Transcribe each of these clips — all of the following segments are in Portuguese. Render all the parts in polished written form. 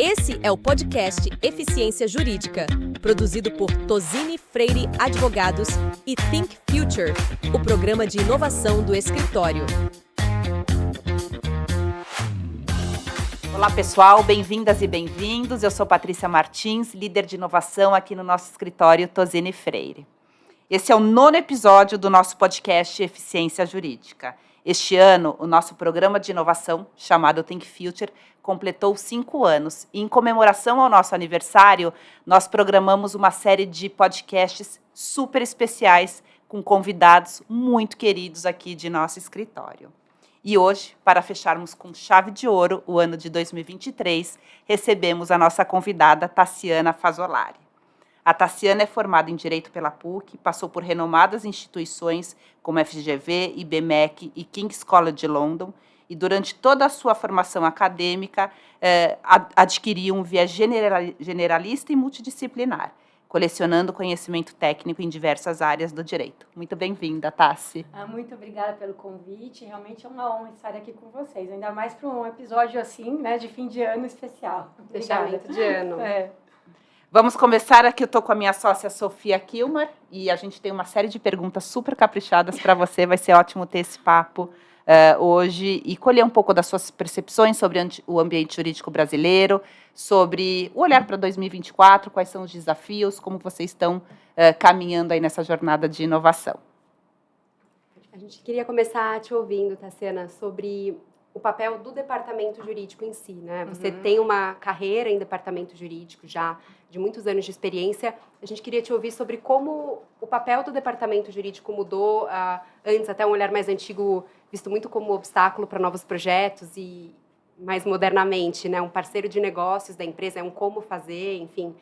Esse é o podcast Eficiência Jurídica, produzido por Tozini Freire Advogados e Think Future, o programa de inovação do escritório. Olá pessoal, bem-vindas e bem-vindos. Eu sou Patrícia Martins, líder de inovação aqui no nosso escritório Tozini Freire. Esse é o 9º episódio do nosso podcast Eficiência Jurídica. Este ano, o nosso programa de inovação, chamado Think Future, completou 5 anos. E, em comemoração ao nosso aniversário, nós programamos uma série de podcasts super especiais com convidados muito queridos aqui de nosso escritório. E hoje, para fecharmos com chave de ouro o ano de 2023, recebemos a nossa convidada Tassiana Fazzolari. A Tassiana é formada em Direito pela PUC, passou por renomadas instituições como FGV, IBMEC e King's College London, e durante toda a sua formação acadêmica adquiriu um viés generalista e multidisciplinar, colecionando conhecimento técnico em diversas áreas do direito. Muito bem-vinda, Tassi. Muito obrigada pelo convite, realmente é uma honra estar aqui com vocês, ainda mais para um episódio assim, né, de fim de ano especial. Fechamento de ano. Vamos começar aqui, eu estou com a minha sócia Sofia Kilmer, e a gente tem uma série de perguntas super caprichadas para você, vai ser ótimo ter esse papo hoje e colher um pouco das suas percepções sobre o ambiente jurídico brasileiro, sobre o olhar para 2024, quais são os desafios, como vocês estão caminhando aí nessa jornada de inovação. A gente queria começar te ouvindo, Tassiana, sobre o papel do departamento jurídico em si, né? Você tem uma carreira em departamento jurídico já de muitos anos de experiência. A gente queria te ouvir sobre como o papel do departamento jurídico mudou, antes até um olhar mais antigo, visto muito como obstáculo para novos projetos e mais modernamente, né? Um parceiro de negócios da empresa, um como fazer, enfim.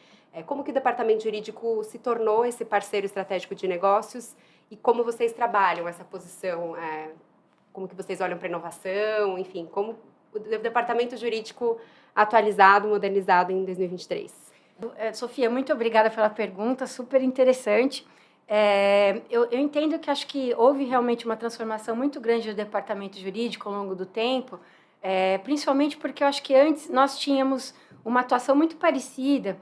Como que o departamento jurídico se tornou esse parceiro estratégico de negócios e como vocês trabalham essa posição, como que vocês olham para a inovação, enfim, como o departamento jurídico atualizado, modernizado em 2023. Sofia, muito obrigada pela pergunta, super interessante. Eu entendo que acho que houve realmente uma transformação muito grande do departamento jurídico ao longo do tempo, principalmente porque eu acho que antes nós tínhamos uma atuação muito parecida,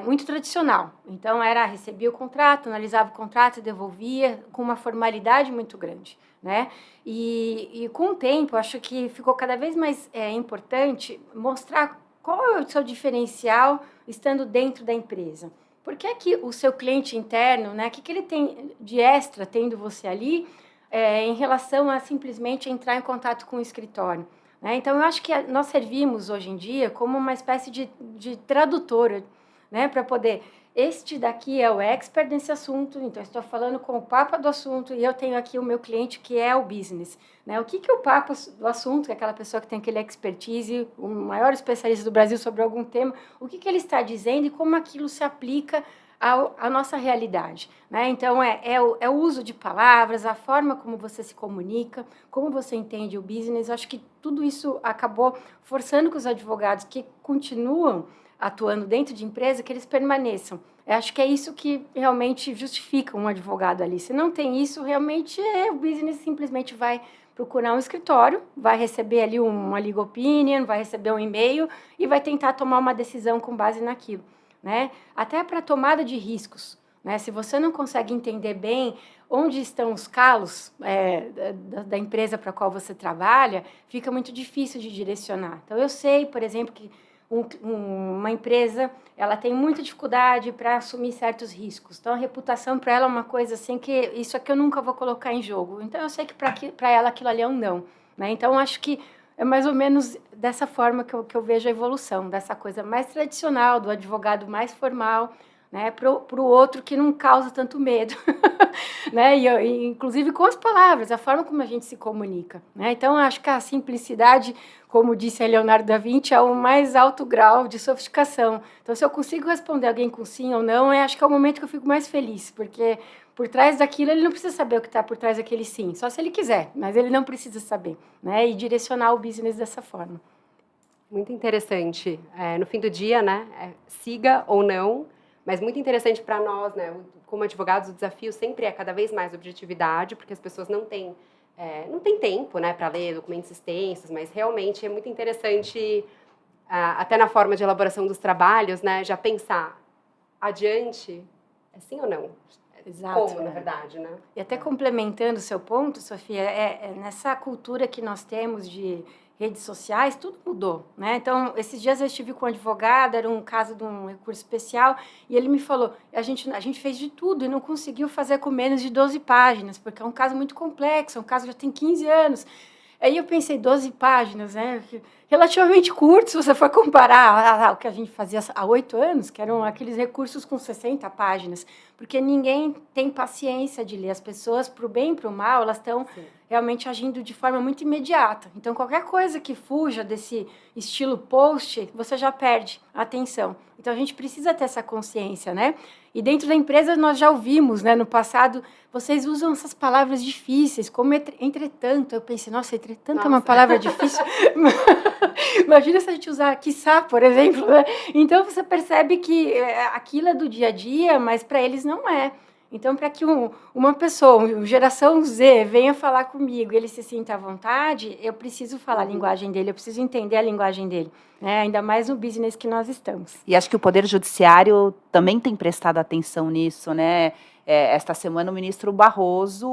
muito tradicional. Então, recebia o contrato, analisava o contrato e devolvia com uma formalidade muito grande, né? E com o tempo, acho que ficou cada vez mais importante mostrar qual é o seu diferencial estando dentro da empresa. Por que é que o seu cliente interno, né, o que ele tem de extra tendo você ali em relação a simplesmente entrar em contato com o escritório? Né? Então, eu acho que nós servimos hoje em dia como uma espécie de tradutora, né, para poder... Este daqui é o expert nesse assunto, então estou falando com o papa do assunto e eu tenho aqui o meu cliente que é o business. Né? O que o papa do assunto, que é aquela pessoa que tem aquele expertise, o maior especialista do Brasil sobre algum tema, o que ele está dizendo e como aquilo se aplica à nossa realidade. Né? Então, é o uso de palavras, a forma como você se comunica, como você entende o business. Acho que tudo isso acabou forçando que os advogados que continuam atuando dentro de empresa, que eles permaneçam. Eu acho que é isso que realmente justifica um advogado ali. Se não tem isso, realmente o business simplesmente vai procurar um escritório, vai receber ali uma legal opinion, vai receber um e-mail e vai tentar tomar uma decisão com base naquilo. Né? Até para tomada de riscos. Né? Se você não consegue entender bem onde estão os calos da empresa para a qual você trabalha, fica muito difícil de direcionar. Então, eu sei, por exemplo, que uma empresa ela tem muita dificuldade para assumir certos riscos. Então, a reputação para ela é uma coisa assim que isso aqui eu nunca vou colocar em jogo. Então, eu sei que para ela aquilo ali é um não. Né? Então, acho que é mais ou menos dessa forma que eu vejo a evolução, dessa coisa mais tradicional, do advogado mais formal, né, para o outro que não causa tanto medo. Né? E, inclusive com as palavras, a forma como a gente se comunica. Né? Então, acho que a simplicidade, como disse a Leonardo da Vinci, é o mais alto grau de sofisticação. Então, se eu consigo responder alguém com sim ou não, acho que é o momento que eu fico mais feliz, porque por trás daquilo ele não precisa saber o que está por trás daquele sim, só se ele quiser, mas ele não precisa saber, né? E direcionar o business dessa forma. Muito interessante. No fim do dia, né, siga ou não, mas muito interessante para nós, né, como advogados, o desafio sempre é cada vez mais objetividade, porque as pessoas não têm tempo, né, para ler documentos extensos, mas realmente é muito interessante até na forma de elaboração dos trabalhos, né, já pensar adiante, é sim ou não? Exato. Como, na verdade, né? E até complementando o seu ponto, Sofia, nessa cultura que nós temos de redes sociais, tudo mudou, né? Então, esses dias eu estive com um advogado, era um caso de um recurso especial, e ele me falou, a gente fez de tudo e não conseguiu fazer com menos de 12 páginas, porque é um caso muito complexo, é um caso que já tem 15 anos. Aí eu pensei, 12 páginas, né? Relativamente curto, se você for comparar o que a gente fazia há 8 anos, que eram aqueles recursos com 60 páginas, porque ninguém tem paciência de ler. As pessoas, para o bem e para o mal, elas estão realmente agindo de forma muito imediata. Então, qualquer coisa que fuja desse estilo post, você já perde a atenção. Então, a gente precisa ter essa consciência, né? E dentro da empresa, nós já ouvimos, né, no passado, vocês usam essas palavras difíceis, como entretanto. Eu pensei, nossa, entretanto é uma palavra difícil. Imagina se a gente usar quiçá, por exemplo, né? Então, você percebe que aquilo é do dia a dia, mas para eles não é. Então, para que uma pessoa, geração Z, venha falar comigo e ele se sinta à vontade, eu preciso falar a linguagem dele, eu preciso entender a linguagem dele, né? Ainda mais no business que nós estamos. E acho que o Poder Judiciário também tem prestado atenção nisso, né? Esta semana o ministro Barroso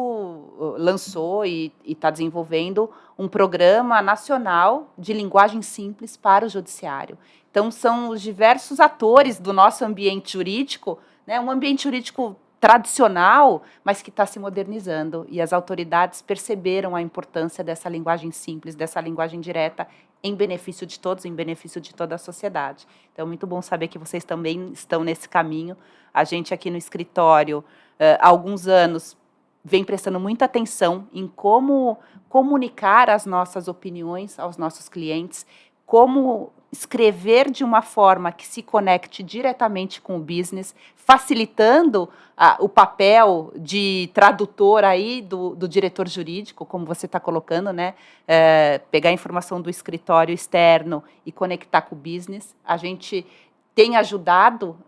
lançou e está desenvolvendo um programa nacional de linguagem simples para o judiciário. Então, são os diversos atores do nosso ambiente jurídico, né? Um ambiente jurídico tradicional, mas que está se modernizando. E as autoridades perceberam a importância dessa linguagem simples, dessa linguagem direta, em benefício de todos, em benefício de toda a sociedade. Então, é muito bom saber que vocês também estão nesse caminho. A gente aqui no escritório, há alguns anos, vem prestando muita atenção em como comunicar as nossas opiniões aos nossos clientes, como escrever de uma forma que se conecte diretamente com o business, facilitando o papel de tradutor aí do diretor jurídico, como você está colocando, né? Pegar a informação do escritório externo e conectar com o business. A gente tem ajudado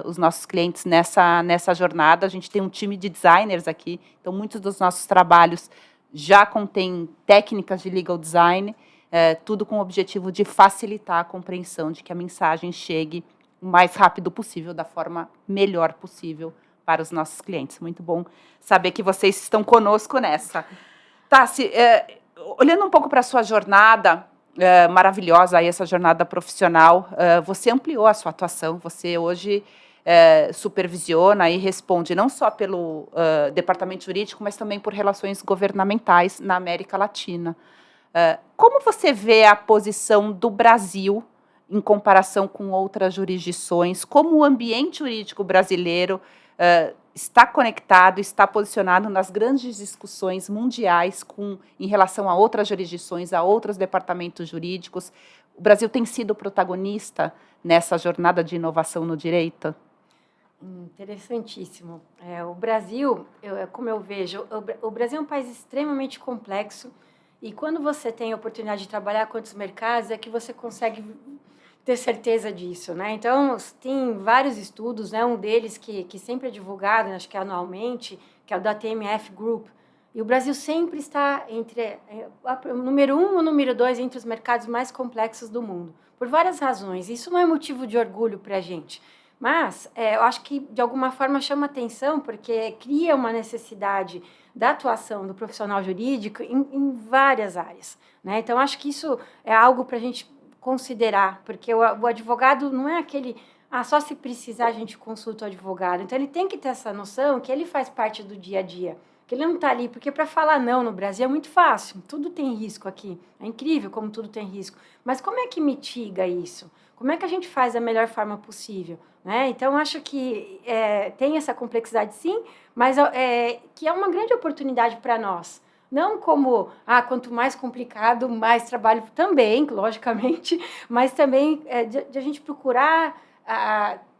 os nossos clientes nessa jornada. A gente tem um time de designers aqui, então muitos dos nossos trabalhos já contêm técnicas de legal design, tudo com o objetivo de facilitar a compreensão, de que a mensagem chegue o mais rápido possível, da forma melhor possível para os nossos clientes. Muito bom saber que vocês estão conosco nessa. Tassi, olhando um pouco para a sua jornada maravilhosa, aí, essa jornada profissional, você ampliou a sua atuação, você hoje supervisiona e responde não só pelo departamento jurídico, mas também por relações governamentais na América Latina. Como você vê a posição do Brasil em comparação com outras jurisdições? Como o ambiente jurídico brasileiro está conectado, está posicionado nas grandes discussões mundiais em relação a outras jurisdições, a outros departamentos jurídicos? O Brasil tem sido protagonista nessa jornada de inovação no direito? Interessantíssimo. O Brasil, como eu vejo, o Brasil é um país extremamente complexo. E quando você tem a oportunidade de trabalhar com outros mercados, é que você consegue ter certeza disso, né? Então, tem vários estudos, né? Um deles que sempre é divulgado, acho que anualmente, que é o da TMF Group. E o Brasil sempre está entre o número 1 ou o número 2 entre os mercados mais complexos do mundo, por várias razões. Isso não é motivo de orgulho para a gente. Mas eu acho que, de alguma forma, chama atenção, porque cria uma necessidade da atuação do profissional jurídico em várias áreas, né? Então, acho que isso é algo para a gente considerar, porque o advogado não é aquele... só se precisar a gente consulta o advogado. Então, ele tem que ter essa noção que ele faz parte do dia a dia, que ele não está ali, porque para falar não no Brasil é muito fácil, tudo tem risco aqui, é incrível como tudo tem risco, mas como é que mitiga isso? Como é que a gente faz da melhor forma possível? Né? Então, acho que tem essa complexidade, sim, mas que é uma grande oportunidade para nós. Não como, quanto mais complicado, mais trabalho também, logicamente, mas também de a gente procurar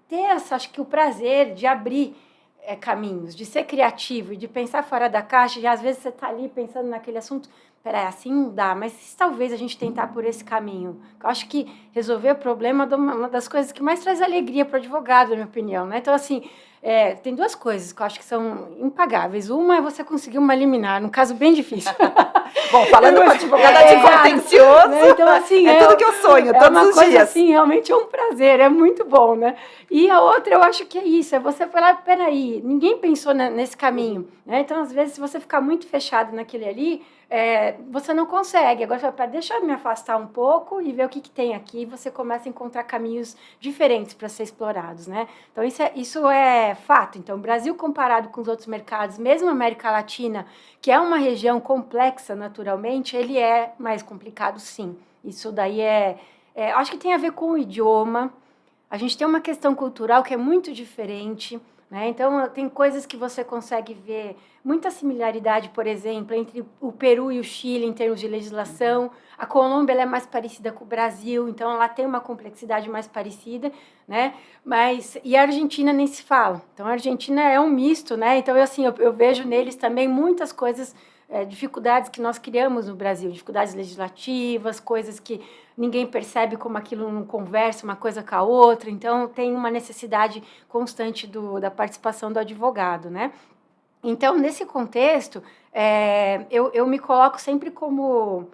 ter acho que o prazer de abrir caminhos, de ser criativo e de pensar fora da caixa. E às vezes você está ali pensando naquele assunto, peraí, assim não dá, mas se talvez a gente tentar por esse caminho. Eu acho que resolver o problema é uma das coisas que mais traz alegria para o advogado, na minha opinião, né? Então, assim, tem duas coisas que eu acho que são impagáveis. Uma é você conseguir uma liminar, num caso bem difícil. Bom, falando com advogada de contencioso, né? Então, assim, é tudo que eu sonho, todos uma os coisa, dias. Assim, realmente é um prazer, é muito bom, né? E a outra, eu acho que é isso, é você falar, peraí, ninguém pensou nesse caminho, né? Então, às vezes, se você ficar muito fechado naquele ali, você não consegue. Agora, você fala, deixa eu me afastar um pouco e ver o que tem aqui, e você começa a encontrar caminhos diferentes para ser explorados, né? Então, isso é fato. Então, o Brasil, comparado com os outros mercados, mesmo a América Latina, que é uma região complexa naturalmente, ele é mais complicado, sim. Isso daí acho que tem a ver com o idioma. A gente tem uma questão cultural que é muito diferente, né? Então, tem coisas que você consegue ver muita similaridade, por exemplo, entre o Peru e o Chile em termos de legislação. A Colômbia ela é mais parecida com o Brasil, então ela tem uma complexidade mais parecida, né? E a Argentina nem se fala. Então, a Argentina é um misto, né? Então, eu vejo neles também muitas coisas, dificuldades que nós criamos no Brasil, dificuldades legislativas, coisas que ninguém percebe como aquilo não conversa uma coisa com a outra, então tem uma necessidade constante da participação do advogado, né? Então, nesse contexto, eu me coloco sempre como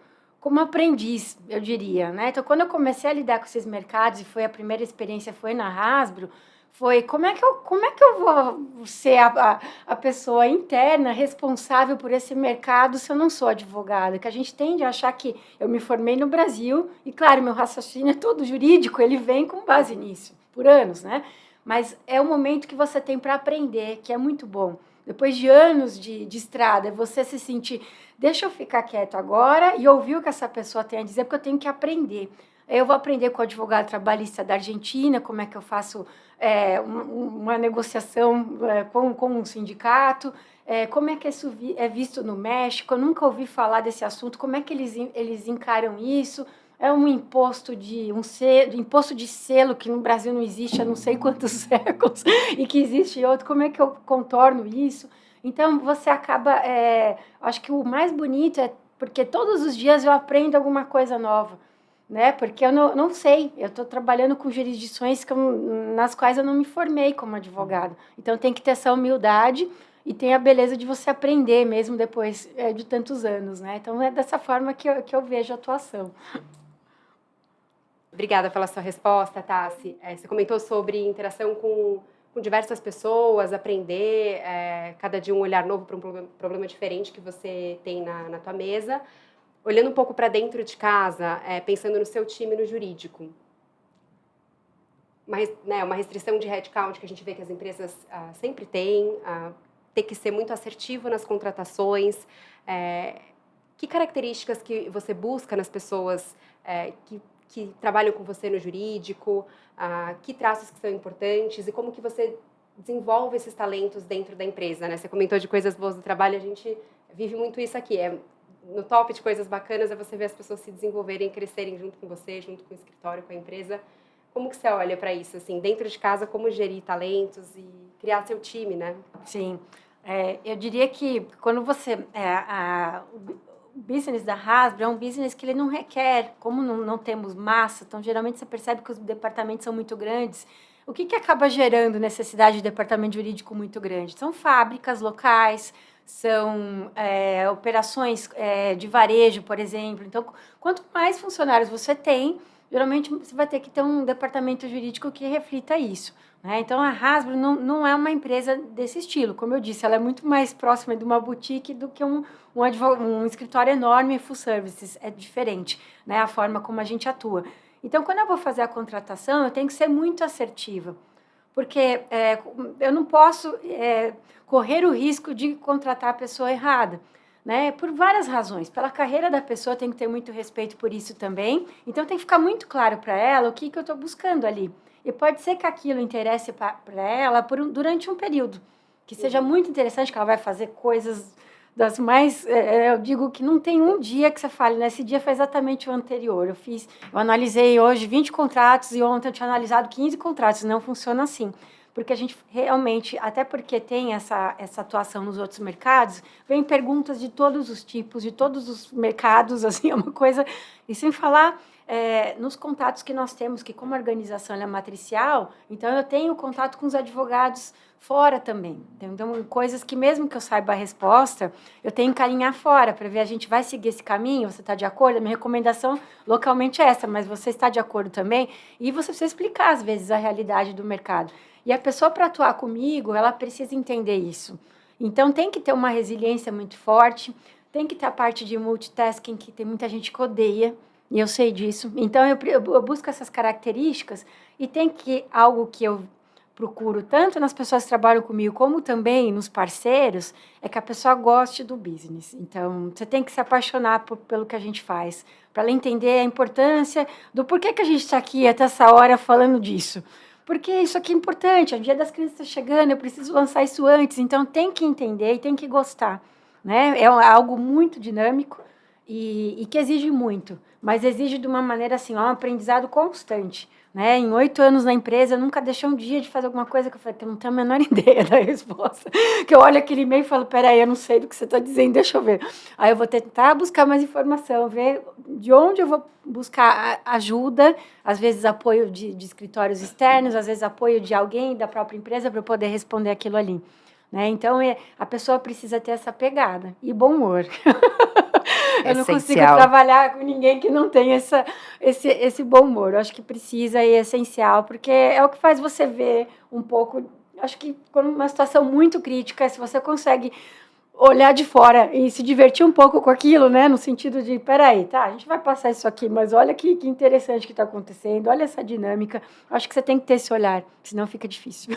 aprendiz, eu diria, né? Então, quando eu comecei a lidar com esses mercados, e a primeira experiência foi na Hasbro, foi como é que eu vou ser a pessoa interna responsável por esse mercado se eu não sou advogada? Que a gente tende a achar que eu me formei no Brasil e, claro, meu raciocínio é todo jurídico, ele vem com base nisso, por anos, né? Mas é o momento que você tem para aprender, que é muito bom. Depois de anos de estrada, você se sentir, deixa eu ficar quieto agora e ouvir o que essa pessoa tem a dizer, porque eu tenho que aprender. Eu vou aprender com o advogado trabalhista da Argentina, como é que eu faço uma negociação com um sindicato, como é que isso é visto no México. Eu nunca ouvi falar desse assunto, como é que eles encaram isso. É um imposto imposto de selo que no Brasil não existe há não sei quantos séculos e que existe em outro. Como é que eu contorno isso? Então, você acaba... acho que o mais bonito é porque todos os dias eu aprendo alguma coisa nova, né? Porque eu não sei, eu estou trabalhando com jurisdições nas quais eu não me formei como advogado. Então, tem que ter essa humildade e tem a beleza de você aprender mesmo depois de tantos anos, né? Então, é dessa forma que eu vejo a atuação. Obrigada pela sua resposta, Tassi. Você comentou sobre interação com diversas pessoas, aprender, cada dia um olhar novo para um problema diferente que você tem na tua mesa. Olhando um pouco para dentro de casa, pensando no seu time no jurídico, uma restrição de headcount que a gente vê que as empresas sempre têm, ter que ser muito assertivo nas contratações. Que características que você busca nas pessoas que trabalham com você no jurídico, que traços que são importantes e como que você desenvolve esses talentos dentro da empresa, né? Você comentou de coisas boas do trabalho, a gente vive muito isso aqui. No top de coisas bacanas é você ver as pessoas se desenvolverem, crescerem junto com você, junto com o escritório, com a empresa. Como que você olha para isso, assim, dentro de casa, como gerir talentos e criar seu time, né? Sim, eu diria que quando você... O business da Hasbro é um business que ele não requer, como não temos massa, então geralmente você percebe que os departamentos são muito grandes. O que acaba gerando necessidade de departamento jurídico muito grande? São fábricas locais, são operações de varejo, por exemplo. Então, quanto mais funcionários você tem, geralmente você vai ter que ter um departamento jurídico que reflita isso, né? Então, a Hasbro não é uma empresa desse estilo. Como eu disse, ela é muito mais próxima de uma boutique do que um escritório enorme, full services. É diferente, né, a forma como a gente atua. Então, quando eu vou fazer a contratação, eu tenho que ser muito assertiva, porque eu não posso correr o risco de contratar a pessoa errada, né? Por várias razões. Pela carreira da pessoa, tem que ter muito respeito por isso também. Então, tem que ficar muito claro para ela o que eu estou buscando ali. E pode ser que aquilo interesse para ela durante um período, que seja muito interessante, que ela vai fazer coisas das mais... eu digo que não tem um dia que você fale, nesse dia foi exatamente o anterior. Eu analisei hoje 20 contratos e ontem eu tinha analisado 15 contratos. Não funciona assim. porque a gente realmente, até porque tem essa atuação nos outros mercados, vem perguntas de todos os tipos, de todos os mercados, assim, é uma coisa, e sem falar nos contatos que nós temos, que como a organização é matricial, então eu tenho contato com os advogados fora também. Então, coisas que mesmo que eu saiba a resposta, eu tenho que alinhar fora para ver, a gente vai seguir esse caminho, você está de acordo? A minha recomendação localmente é essa, mas você está de acordo também? E você precisa explicar, às vezes, a realidade do mercado. E a pessoa, para atuar comigo, ela precisa entender isso. Então, tem que ter uma resiliência muito forte, tem que ter a parte de multitasking, que tem muita gente que odeia, e eu sei disso. Então, eu busco essas características e tem que algo que eu procuro tanto nas pessoas que trabalham comigo, como também nos parceiros, é que a pessoa goste do business. Então, você tem que se apaixonar pelo que a gente faz, para ela entender a importância do porquê que a gente está aqui até essa hora falando disso. Porque isso aqui é importante, o Dia das Crianças está chegando, eu preciso lançar isso antes, então tem que entender e tem que gostar, né? É algo muito dinâmico e que exige muito, mas exige de uma maneira assim, um aprendizado constante, né? Em 8 anos na empresa, eu nunca deixei um dia de fazer alguma coisa que eu falei que eu não tenho a menor ideia da resposta. Que eu olho aquele e-mail e falo, peraí, eu não sei do que você está dizendo, deixa eu ver. Aí eu vou tentar buscar mais informação, ver de onde eu vou buscar ajuda, às vezes apoio de escritórios externos, às vezes apoio de alguém da própria empresa para eu poder responder aquilo ali. Né? Então, a pessoa precisa ter essa pegada e bom humor. Eu não consigo trabalhar com ninguém que não tenha esse bom humor. Eu acho que precisa e é essencial, porque é o que faz você ver um pouco. Acho que quando uma situação muito crítica, se você consegue olhar de fora e se divertir um pouco com aquilo, né? No sentido de, peraí, tá, a gente vai passar isso aqui, mas olha que interessante que está acontecendo, olha essa dinâmica. Acho que você tem que ter esse olhar, senão fica difícil.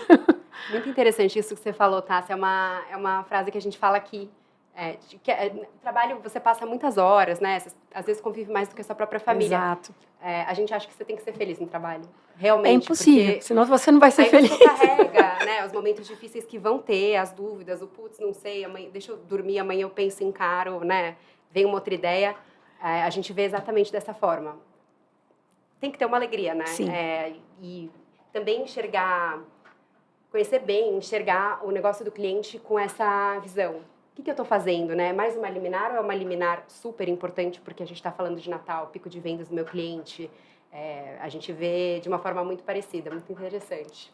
Muito interessante isso que você falou, Tássia. É uma frase que a gente fala aqui. Trabalho, você passa muitas horas, né? Às vezes convive mais do que a sua própria família. Exato. A gente acha que você tem que ser feliz no trabalho. Realmente. É impossível, senão você não vai ser feliz. Você carrega, né? Os momentos difíceis que vão ter, as dúvidas, o putz, não sei, amanhã, deixa eu dormir, amanhã eu penso em caro, né? Vem uma outra ideia. A gente vê exatamente dessa forma. Tem que ter uma alegria, né? Sim. E também conhecer bem, enxergar o negócio do cliente com essa visão. O que eu estou fazendo, né? Mais uma liminar ou é uma liminar super importante, porque a gente está falando de Natal, pico de vendas do meu cliente. A gente vê de uma forma muito parecida, muito interessante.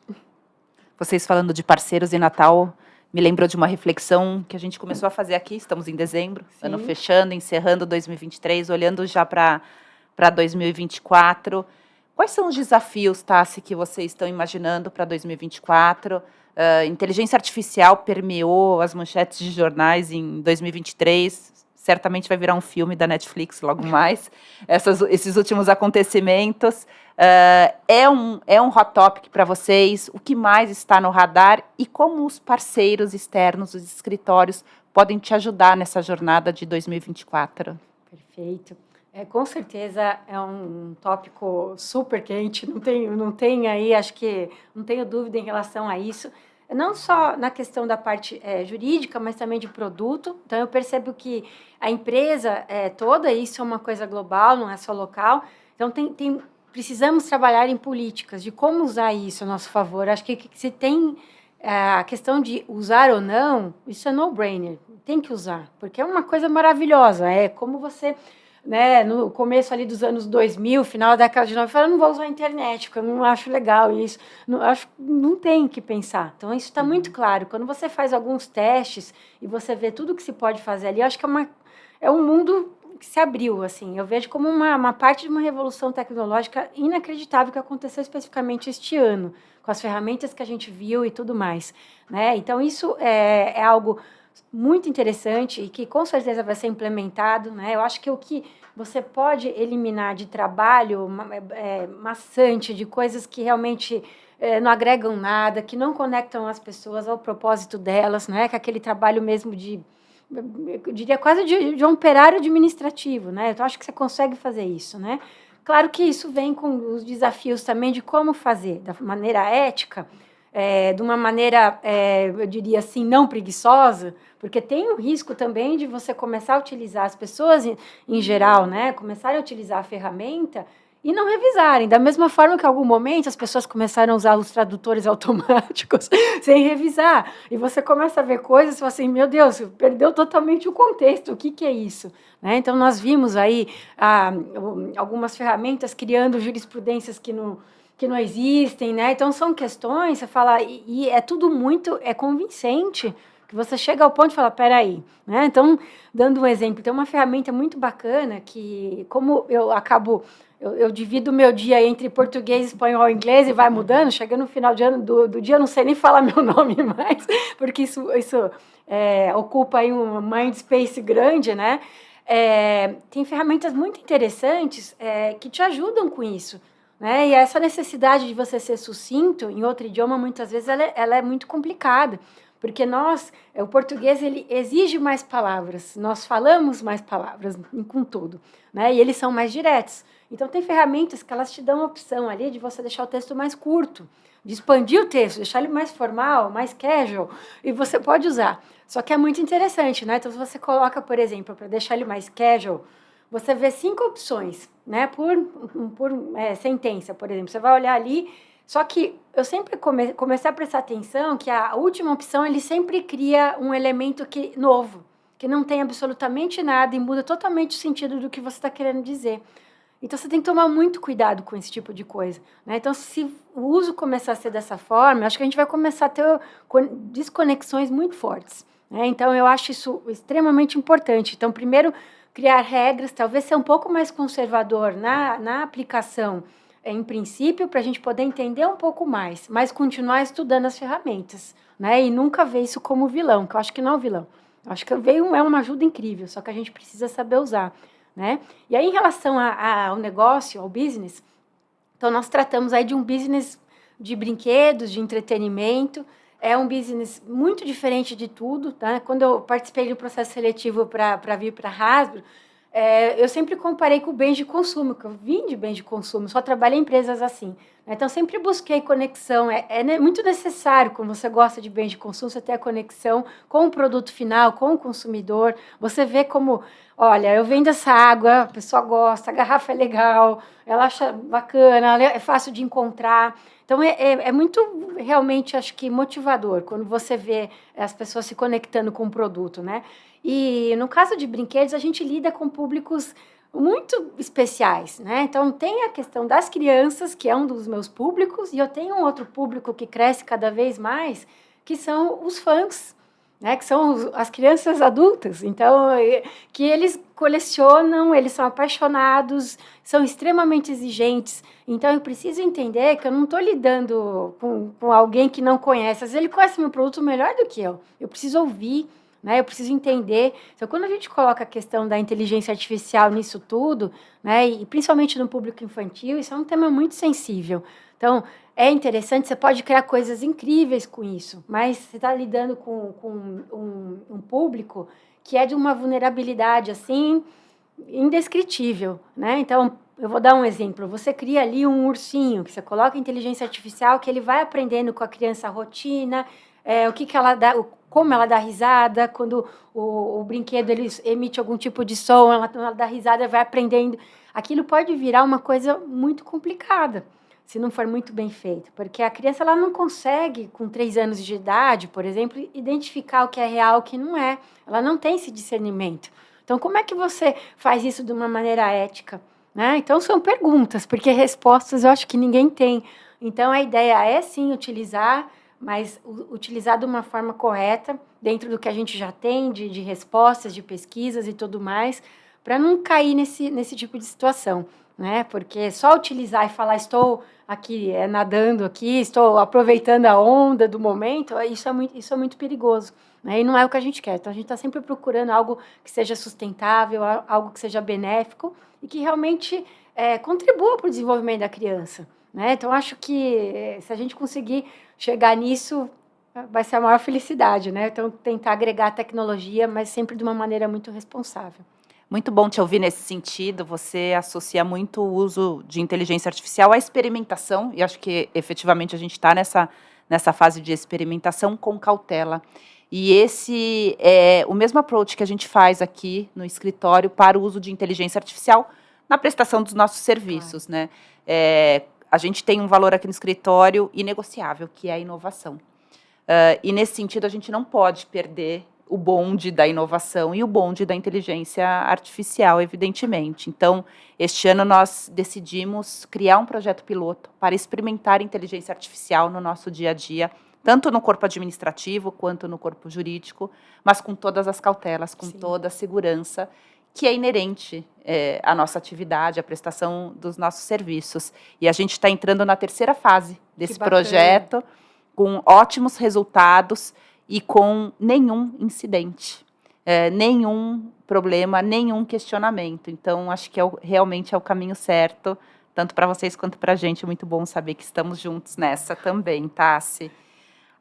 Vocês falando de parceiros e Natal, me lembrou de uma reflexão que a gente começou a fazer aqui, estamos em dezembro, Sim. Ano fechando, encerrando 2023, olhando já para 2024. Quais são os desafios, Tassi, que vocês estão imaginando para 2024? Inteligência artificial permeou as manchetes de jornais em 2023, certamente vai virar um filme da Netflix logo mais, esses últimos acontecimentos. É um hot topic para vocês? O que mais está no radar e como os parceiros externos, os escritórios, podem te ajudar nessa jornada de 2024? Perfeito. Com certeza é um tópico super quente, não tem aí, acho que não tenho dúvida em relação a isso, não só na questão da parte jurídica, mas também de produto. Então, eu percebo que a empresa toda, isso é uma coisa global, não é só local. Então, precisamos trabalhar em políticas de como usar isso a nosso favor. Acho que se tem a questão de usar ou não, isso é no-brainer, tem que usar, porque é uma coisa maravilhosa, é como você... Né, no começo ali dos anos 2000, final da década de 90, eu não vou usar a internet, porque eu não acho legal isso. Não tem que pensar. Então, isso está muito claro. Quando você faz alguns testes e você vê tudo que se pode fazer ali, eu acho que é um mundo que se abriu. Assim. Eu vejo como uma parte de uma revolução tecnológica inacreditável que aconteceu especificamente este ano, com as ferramentas que a gente viu e tudo mais. Né? Então, isso é algo... muito interessante e que com certeza vai ser implementado, né? Eu acho que o que você pode eliminar de trabalho maçante, de coisas que realmente não agregam nada, que não conectam as pessoas ao propósito delas, né? Que é aquele trabalho mesmo eu diria quase de um operário administrativo, né? Eu acho que você consegue fazer isso, né? Claro que isso vem com os desafios também de como fazer, da maneira ética, de uma maneira, eu diria assim, não preguiçosa, porque tem o risco também de você começar a utilizar, as pessoas em geral, né, começarem a utilizar a ferramenta e não revisarem. Da mesma forma que, em algum momento, as pessoas começaram a usar os tradutores automáticos sem revisar. E você começa a ver coisas e fala assim, meu Deus, perdeu totalmente o contexto, o que é isso? Né? Então, nós vimos aí algumas ferramentas criando jurisprudências que não existem, né? Então, são questões, você fala, e é tudo muito convincente, que você chega ao ponto de falar, peraí, né? Então, dando um exemplo, tem uma ferramenta muito bacana que, como eu divido o meu dia entre português, espanhol e inglês e vai mudando, chegando no final de ano do dia, eu não sei nem falar meu nome mais, porque isso ocupa aí um mind space grande, né? Tem ferramentas muito interessantes que te ajudam com isso, né? E essa necessidade de você ser sucinto em outro idioma, muitas vezes, ela é muito complicada, porque o português, ele exige mais palavras, nós falamos mais palavras com tudo, né? E eles são mais diretos. Então, tem ferramentas que elas te dão a opção ali de você deixar o texto mais curto, de expandir o texto, deixar ele mais formal, mais casual, e você pode usar. Só que é muito interessante, né? Então, se você coloca, por exemplo, para deixar ele mais casual, você vê 5 opções, né? Por sentença, por exemplo. Você vai olhar ali, só que eu sempre comecei a prestar atenção que a última opção, ele sempre cria um elemento novo, que não tem absolutamente nada e muda totalmente o sentido do que você está querendo dizer. Então, você tem que tomar muito cuidado com esse tipo de coisa, né? Então, se o uso começar a ser dessa forma, acho que a gente vai começar a ter desconexões muito fortes, né? Então, eu acho isso extremamente importante. Então, primeiro, criar regras, talvez ser um pouco mais conservador na aplicação, em princípio, para a gente poder entender um pouco mais, mas continuar estudando as ferramentas, né? E nunca ver isso como vilão, que eu acho que não é um vilão. Eu acho que é uma ajuda incrível, só que a gente precisa saber usar, né? E aí, em relação ao negócio, ao business, então nós tratamos aí de um business de brinquedos, de entretenimento, é um business muito diferente de tudo, tá? Quando eu participei do processo seletivo para vir para a Hasbro, eu sempre comparei com bens de consumo, que eu vim de bens de consumo, só trabalhei em empresas assim, né? Então, sempre busquei conexão. É muito necessário, quando você gosta de bens de consumo, você ter a conexão com o produto final, com o consumidor. Você vê como, olha, eu vendo essa água, a pessoa gosta, a garrafa é legal, ela acha bacana, é fácil de encontrar. Então, é muito, realmente, acho que motivador, quando você vê as pessoas se conectando com o produto, né? E, no caso de brinquedos, a gente lida com públicos muito especiais, né? Então, tem a questão das crianças, que é um dos meus públicos, e eu tenho um outro público que cresce cada vez mais, que são os fãs, né? Que são as crianças adultas. Então, que eles colecionam, eles são apaixonados, são extremamente exigentes. Então, eu preciso entender que eu não estou lidando com alguém que não conhece. Às vezes, ele conhece meu produto melhor do que eu. Eu preciso ouvir, né? Eu preciso entender. Então, quando a gente coloca a questão da inteligência artificial nisso tudo, né? E principalmente no público infantil, isso é um tema muito sensível. Então, é interessante, você pode criar coisas incríveis com isso, mas você está lidando com um público que é de uma vulnerabilidade, assim, indescritível, né? Então, eu vou dar um exemplo. Você cria ali um ursinho, que você coloca inteligência artificial, que ele vai aprendendo com a criança a rotina, o que ela dá, como ela dá risada, quando o brinquedo ele emite algum tipo de som, ela dá risada, vai aprendendo. Aquilo pode virar uma coisa muito complicada, se não for muito bem feito, porque a criança ela não consegue, com 3 anos de idade, por exemplo, identificar o que é real e o que não é. Ela não tem esse discernimento. Então, como é que você faz isso de uma maneira ética, né? Então, são perguntas, porque respostas eu acho que ninguém tem. Então, a ideia é, sim, utilizar, mas utilizar de uma forma correta, dentro do que a gente já tem de respostas, de pesquisas e tudo mais, para não cair nesse tipo de situação, né? Porque só utilizar e falar, estou aqui nadando aqui, estou aproveitando a onda do momento, isso é muito perigoso, né? E não é o que a gente quer. Então, a gente está sempre procurando algo que seja sustentável, algo que seja benéfico e que realmente contribua para o desenvolvimento da criança, né? Então, acho que se a gente conseguir chegar nisso, vai ser a maior felicidade, né? Então, tentar agregar tecnologia, mas sempre de uma maneira muito responsável. Muito bom te ouvir nesse sentido. Você associa muito o uso de inteligência artificial à experimentação, e acho que efetivamente a gente está nessa fase de experimentação com cautela. E esse é o mesmo approach que a gente faz aqui no escritório para o uso de inteligência artificial na prestação dos nossos serviços, né? A gente tem um valor aqui no escritório inegociável, que é a inovação. E nesse sentido, a gente não pode perder o bonde da inovação e o bonde da inteligência artificial, evidentemente. Então, este ano nós decidimos criar um projeto piloto para experimentar inteligência artificial no nosso dia a dia, tanto no corpo administrativo quanto no corpo jurídico, mas com todas as cautelas, com toda a segurança que é inerente à nossa atividade, à prestação dos nossos serviços. E a gente está entrando na terceira fase desse projeto, com ótimos resultados e com nenhum incidente, nenhum problema, nenhum questionamento. Então, acho que realmente é o caminho certo, tanto para vocês quanto para a gente. Muito bom saber que estamos juntos nessa também, Tassi.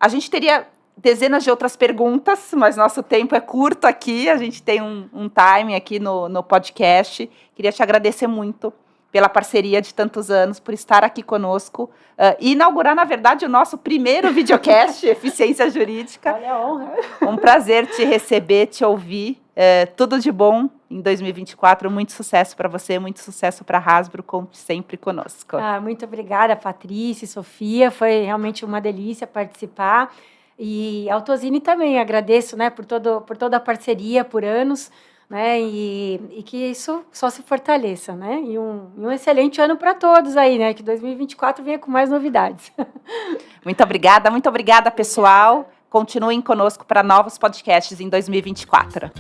A gente teria dezenas de outras perguntas, mas nosso tempo é curto aqui, a gente tem um time aqui no podcast. Queria te agradecer muito pela parceria de tantos anos, por estar aqui conosco e inaugurar, na verdade, o nosso primeiro videocast, Eficiência Jurídica. Olha a honra. Um prazer te receber, te ouvir. Tudo de bom em 2024, muito sucesso para você, muito sucesso para a Hasbro, conte sempre conosco. Muito obrigada, Patrícia e Sofia, foi realmente uma delícia participar. E ao Tozini também agradeço, né, por toda a parceria, por anos, né, e que isso só se fortaleça, né, e um excelente ano para todos aí, né, que 2024 venha com mais novidades. Muito obrigada, pessoal. Continuem conosco para novos podcasts em 2024.